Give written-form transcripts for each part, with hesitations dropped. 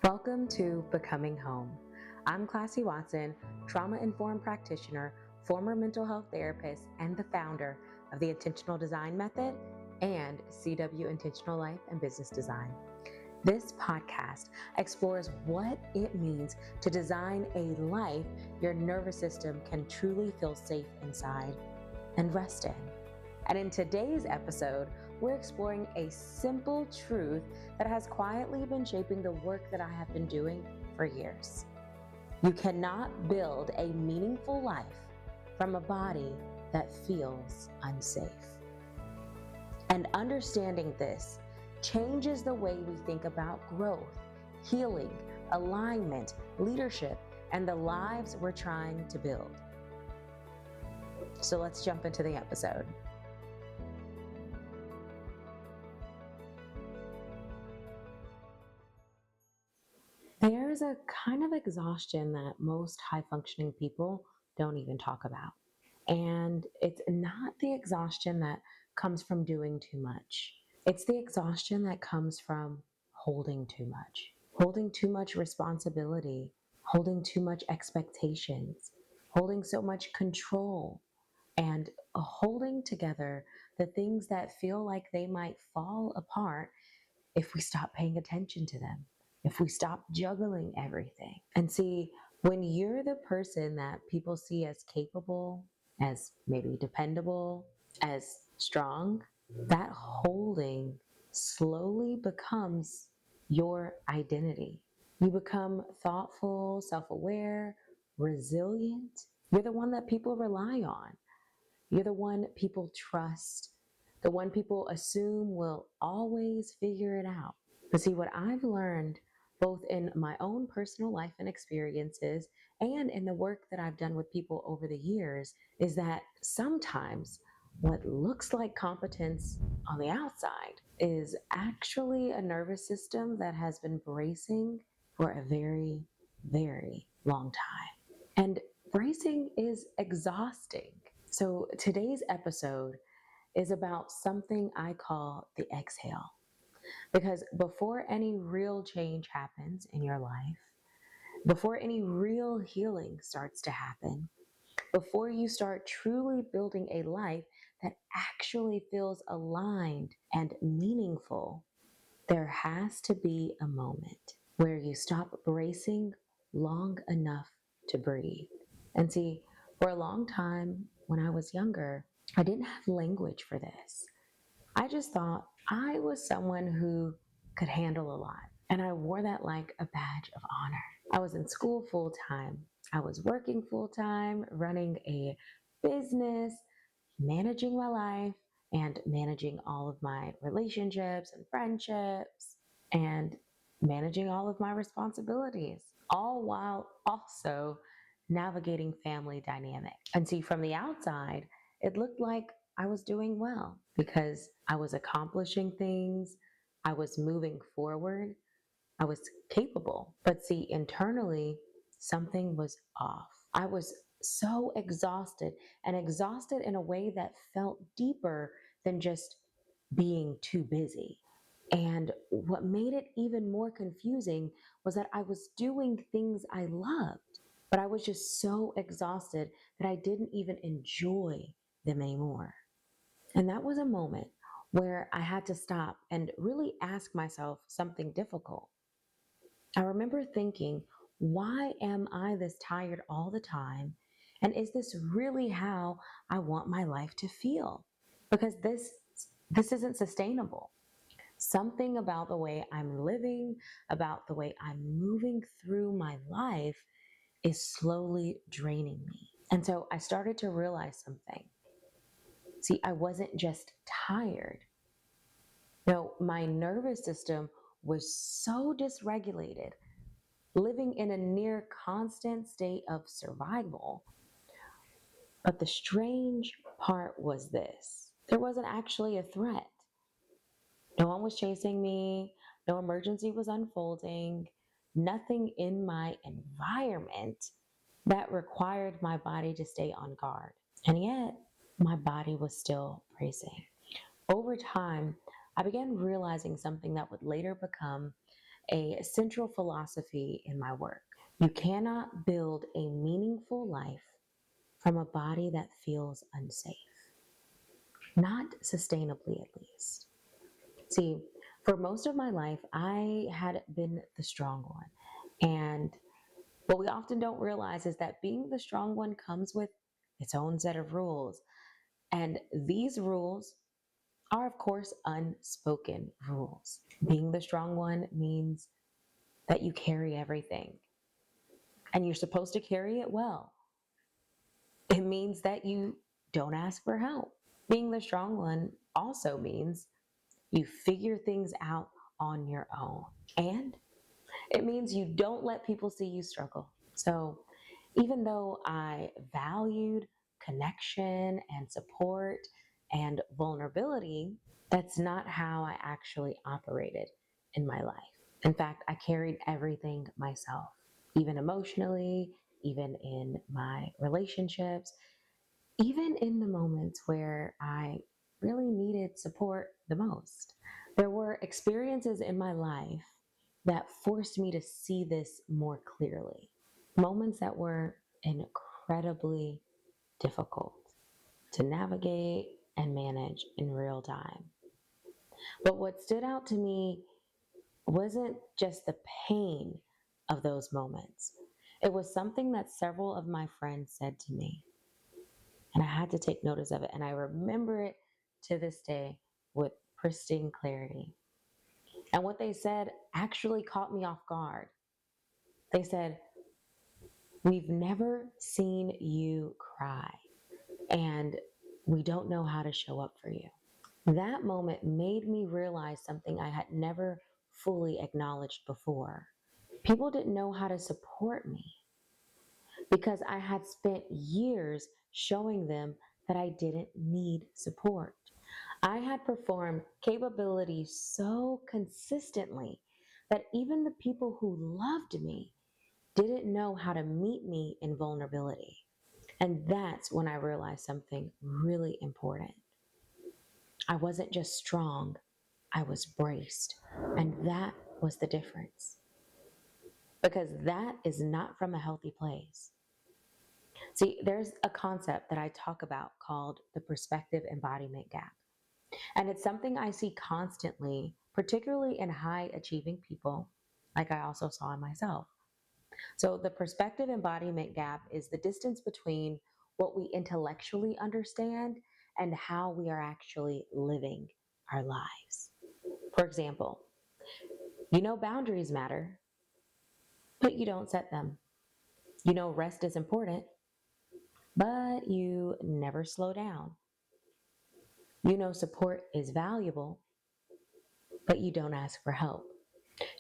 Welcome to Becoming Home. I'm Classie Watson, trauma-informed practitioner, former mental health therapist, and the founder of the Intentional Design Method and CW Intentional Life and Business Design. This podcast explores what it means to design a life your nervous system can truly feel safe inside and rest in. And in today's episode, we're exploring a simple truth that has quietly been shaping the work that I have been doing for years. You cannot build a meaningful life from a body that feels unsafe. And understanding this changes the way we think about growth, healing, alignment, leadership, and the lives we're trying to build. So let's jump into the episode. There's a kind of exhaustion that most high-functioning people don't even talk about. And it's not the exhaustion that comes from doing too much. It's the exhaustion that comes from holding too much responsibility, holding too much expectations, holding so much control, and holding together the things that feel like they might fall apart if we stop paying attention to them, if we stop juggling everything. And see, when you're the person that people see as capable, as maybe dependable, as strong, that holding slowly becomes your identity. You become thoughtful, self-aware, resilient. You're the one that people rely on. You're the one people trust, the one people assume will always figure it out. But see, what I've learned both in my own personal life and experiences and in the work that I've done with people over the years is that sometimes what looks like competence on the outside is actually a nervous system that has been bracing for a very, very long time. And bracing is exhausting. So today's episode is about something I call the exhale. Because before any real change happens in your life, before any real healing starts to happen, before you start truly building a life that actually feels aligned and meaningful, there has to be a moment where you stop bracing long enough to breathe. And see, for a long time when I was younger, I didn't have language for this. I just thought I was someone who could handle a lot. And I wore that like a badge of honor. I was in school full time. I was working full time, running a business, managing my life, and managing all of my relationships and friendships, and managing all of my responsibilities, all while also navigating family dynamic. And see, from the outside, it looked like I was doing well because I was accomplishing things, I was moving forward, I was capable. But see, internally, something was off. I was so exhausted, and exhausted in a way that felt deeper than just being too busy. And what made it even more confusing was that I was doing things I loved, but I was just so exhausted that I didn't even enjoy them anymore. And that was a moment where I had to stop and really ask myself something difficult. I remember thinking, why am I this tired all the time? And is this really how I want my life to feel? Because this isn't sustainable. Something about the way I'm living, about the way I'm moving through my life is slowly draining me. And so I started to realize something. See, I wasn't just tired. No, my nervous system was so dysregulated, living in a near constant state of survival. But the strange part was this: there wasn't actually a threat. No one was chasing me, no emergency was unfolding, nothing in my environment that required my body to stay on guard. And yet, my body was still bracing. Over time, I began realizing something that would later become a central philosophy in my work. You cannot build a meaningful life from a body that feels unsafe, not sustainably at least. See, for most of my life, I had been the strong one. And what we often don't realize is that being the strong one comes with its own set of rules. And these rules are, of course, unspoken rules. Being the strong one means that you carry everything, and you're supposed to carry it well. It means that you don't ask for help. Being the strong one also means you figure things out on your own. And it means you don't let people see you struggle. So, even though I valued connection and support and vulnerability, that's not how I actually operated in my life. In fact, I carried everything myself, even emotionally, even in my relationships, even in the moments where I really needed support the most. There were experiences in my life that forced me to see this more clearly. Moments that were incredibly difficult to navigate and manage in real time. But what stood out to me wasn't just the pain of those moments, it was something that several of my friends said to me. And I had to take notice of it. And I remember it to this day with pristine clarity. And what they said actually caught me off guard. They said, "We've never seen you cry, and we don't know how to show up for you." That moment made me realize something I had never fully acknowledged before. People didn't know how to support me because I had spent years showing them that I didn't need support. I had performed capabilities so consistently that even the people who loved me didn't know how to meet me in vulnerability. And that's when I realized something really important. I wasn't just strong, I was braced. And that was the difference. Because that is not from a healthy place. See, there's a concept that I talk about called the perspective embodiment gap. And it's something I see constantly, particularly in high achieving people, like I also saw in myself. So, the perspective embodiment gap is the distance between what we intellectually understand and how we are actually living our lives. For example, you know boundaries matter, but you don't set them. You know rest is important, but you never slow down. You know support is valuable, but you don't ask for help.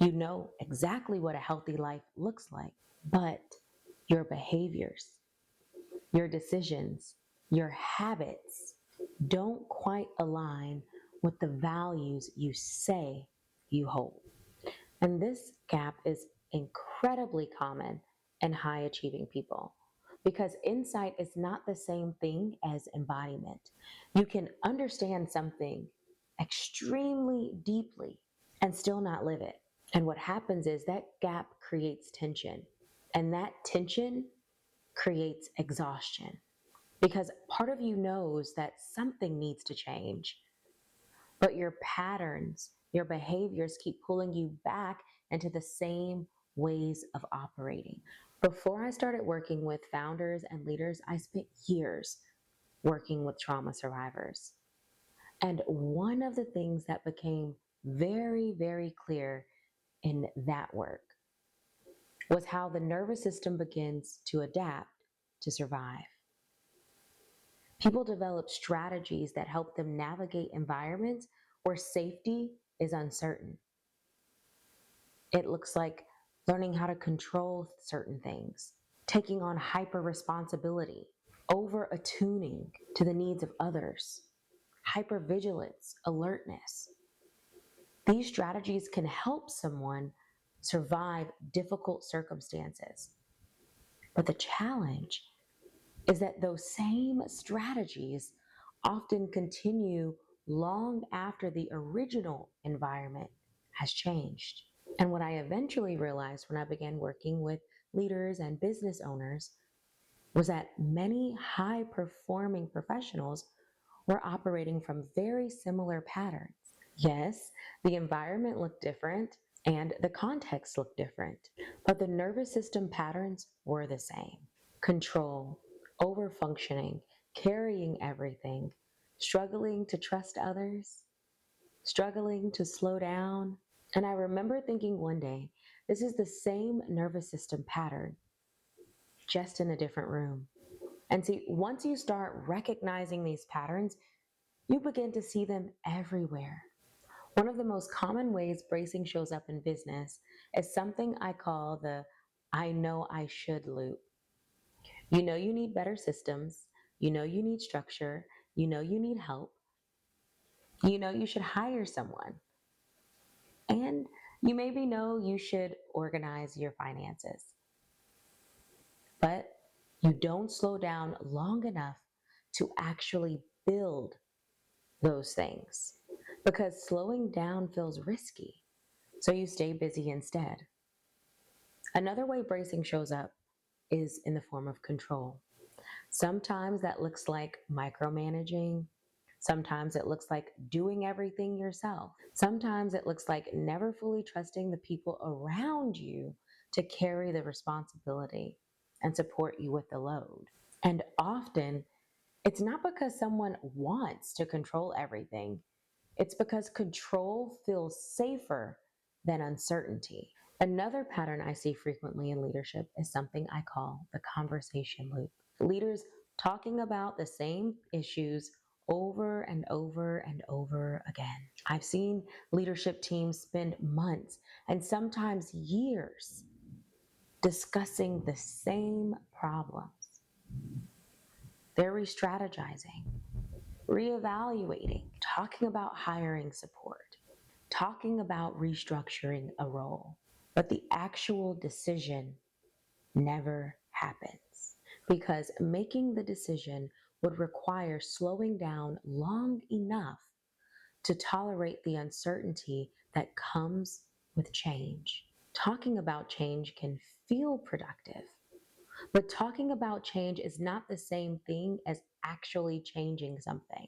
You know exactly what a healthy life looks like, but your behaviors, your decisions, your habits don't quite align with the values you say you hold. And this gap is incredibly common in high achieving people because insight is not the same thing as embodiment. You can understand something extremely deeply and still not live it. And what happens is that gap creates tension, and that tension creates exhaustion because part of you knows that something needs to change, but your patterns, your behaviors keep pulling you back into the same ways of operating. Before I started working with founders and leaders, I spent years working with trauma survivors. And one of the things that became very, very clear in that work was how the nervous system begins to adapt to survive. People develop strategies that help them navigate environments where safety is uncertain. It looks like learning how to control certain things, taking on hyper responsibility, over attuning to the needs of others, hypervigilance, alertness. These strategies can help someone survive difficult circumstances. But the challenge is that those same strategies often continue long after the original environment has changed. And what I eventually realized when I began working with leaders and business owners was that many high performing professionals were operating from very similar patterns. Yes, the environment looked different and the context looked different, but the nervous system patterns were the same: control, overfunctioning, carrying everything, struggling to trust others, struggling to slow down. And I remember thinking one day, this is the same nervous system pattern, just in a different room. And see, once you start recognizing these patterns, you begin to see them everywhere. One of the most common ways bracing shows up in business is something I call the "I know I should" loop. You know you need better systems, you know you need structure, you know you need help, you know you should hire someone, and you maybe know you should organize your finances. But you don't slow down long enough to actually build those things because slowing down feels risky. So you stay busy instead. Another way bracing shows up is in the form of control. Sometimes that looks like micromanaging. Sometimes it looks like doing everything yourself. Sometimes it looks like never fully trusting the people around you to carry the responsibility and support you with the load. And often, it's not because someone wants to control everything, it's because control feels safer than uncertainty. Another pattern I see frequently in leadership is something I call the conversation loop. Leaders talking about the same issues over and over and over again. I've seen leadership teams spend months and sometimes years discussing the same problems. They're re strategizing, reevaluating, talking about hiring support, talking about restructuring a role. But the actual decision never happens because making the decision would require slowing down long enough to tolerate the uncertainty that comes with change. Talking about change can feel productive, but talking about change is not the same thing as actually changing something.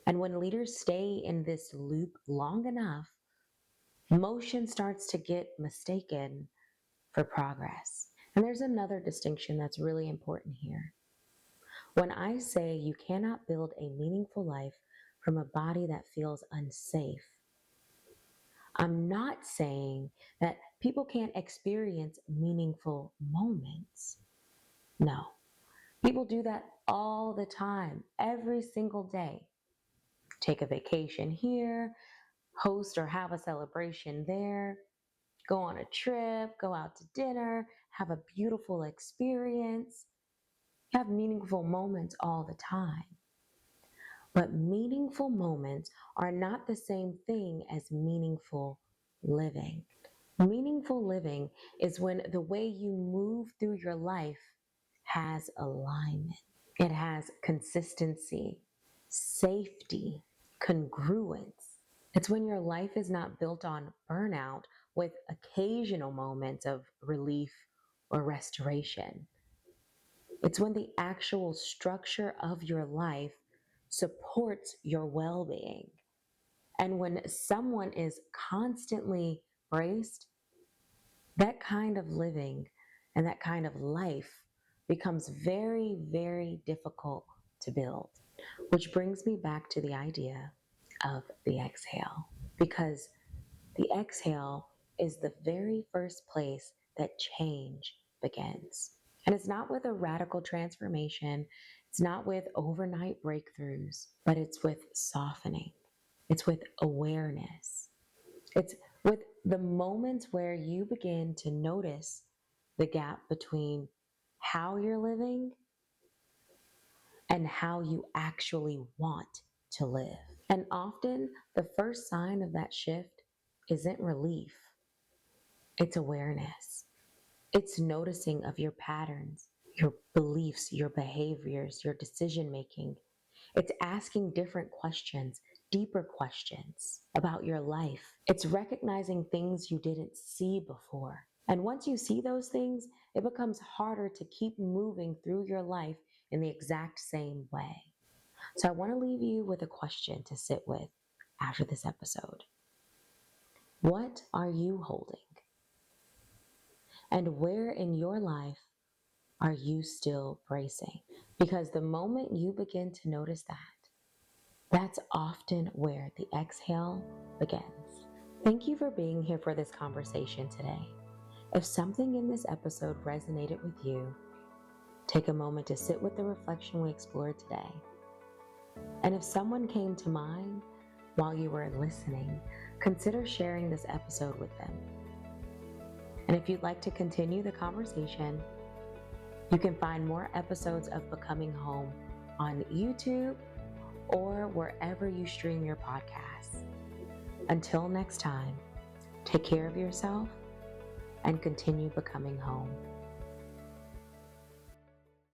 And when leaders stay in this loop long enough, motion starts to get mistaken for progress. And there's another distinction that's really important here. When I say you cannot build a meaningful life from a body that feels unsafe, I'm not saying that people can't experience meaningful moments. No, people do that all the time, every single day. Take a vacation here, host or have a celebration there, go on a trip, go out to dinner, have a beautiful experience, have meaningful moments all the time. But meaningful moments are not the same thing as meaningful living. Meaningful living is when the way you move through your life has alignment, it has consistency, safety, congruence. It's when your life is not built on burnout with occasional moments of relief or restoration. It's when the actual structure of your life supports your well being. And when someone is constantly braced, that kind of living and that kind of life becomes very, very difficult to build. Which brings me back to the idea of the exhale, because the exhale is the very first place that change begins. And it's not with a radical transformation, it's not with overnight breakthroughs, but it's with softening, it's with awareness, it's with the moments where you begin to notice the gap between how you're living and how you actually want to live. And often, the first sign of that shift isn't relief, it's awareness. It's noticing of your patterns, your beliefs, your behaviors, your decision making. It's asking different questions deeper questions about your life. It's recognizing things you didn't see before. And once you see those things, it becomes harder to keep moving through your life in the exact same way. So I want to leave you with a question to sit with after this episode. What are you holding? And where in your life are you still bracing? Because the moment you begin to notice that, that's often where the exhale begins. Thank you for being here for this conversation today. If something in this episode resonated with you, take a moment to sit with the reflection we explored today. And if someone came to mind while you were listening, consider sharing this episode with them. And if you'd like to continue the conversation, you can find more episodes of Becoming Home on YouTube or wherever you stream your podcasts. Until next time, take care of yourself and continue becoming home.